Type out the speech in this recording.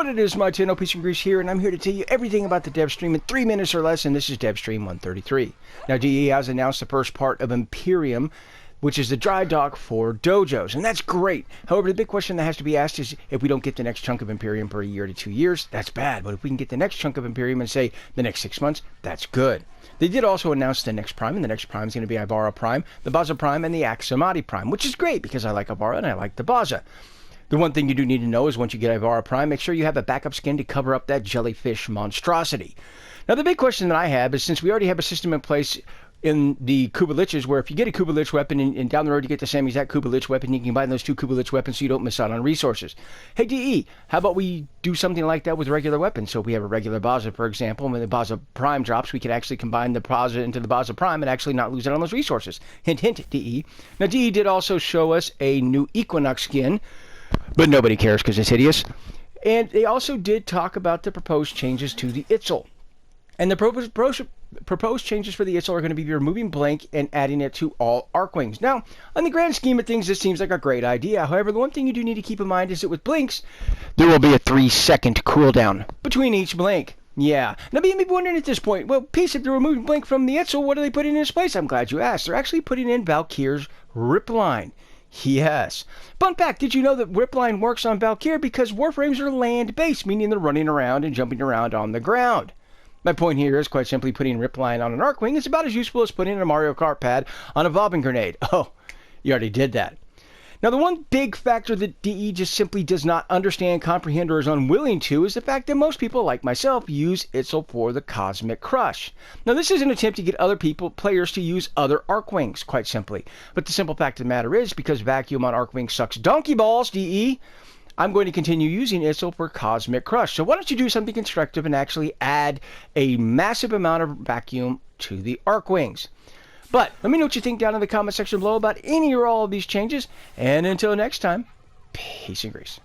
What it is, my channel, Peace and Grease here, and I'm here to tell you everything about the DevStream in 3 minutes or less, and this is DevStream 133. Now, DE has announced the first part of Imperium, which is the dry dock for dojos, and that's great. However, the big question that has to be asked is if we don't get the next chunk of Imperium for a year to 2 years, that's bad. But if we can get the next chunk of Imperium in, say, the next 6 months, that's good. They did also announce the next Prime, and the next Prime is going to be Ivara Prime, the Baza Prime, and the Aximati Prime, which is great because I like Ivara and I like the Baza. The one thing you do need to know is once you get Ivara Prime, make sure you have a backup skin to cover up that jellyfish monstrosity. Now, the big question that I have is, since we already have a system in place in the Kubaliches, where if you get a Kubalich weapon and down the road you get the same exact Kubalich weapon, you can combine those two Kubalich weapons so you don't miss out on resources. Hey, DE, how about we do something like that with regular weapons? So if we have a regular Baza, for example, when the Baza Prime drops, we can actually combine the Baza into the Baza Prime and actually not lose out on those resources. Hint, hint, DE. Now, DE did also show us a new Equinox skin, but nobody cares because it's hideous. And they also did talk about the proposed changes to the Itzel. And the proposed changes for the Itzel are going to be removing Blink and adding it to all Arcwings. Now, on the grand scheme of things, this seems like a great idea. However, the one thing you do need to keep in mind is that with Blinks, there will be a 3-second cooldown between each Blink. Yeah. Now, you may be wondering at this point, well, Peace, if they're removing Blink from the Itzel, what are they putting in its place? I'm glad you asked. They're actually putting in Valkyr's Ripline. Yes. Fun fact, did you know that Ripline works on Valkyr because Warframes are land-based, meaning they're running around and jumping around on the ground? My point here is quite simply putting Ripline on an Arcwing is about as useful as putting a Mario Kart pad on a Bobbing Grenade. Oh, you already did that. Now, the one big factor that DE just simply does not understand, comprehend, or is unwilling to is the fact that most people, like myself, use Itzel for the Cosmic Crush. Now, this is an attempt to get other players to use other Arcwings, quite simply. But the simple fact of the matter is, because Vacuum on Arcwing sucks donkey balls, DE, I'm going to continue using Itzel for Cosmic Crush. So why don't you do something constructive and actually add a massive amount of Vacuum to the Arcwings? But let me know what you think down in the comment section below about any or all of these changes. And until next time, peace and grease.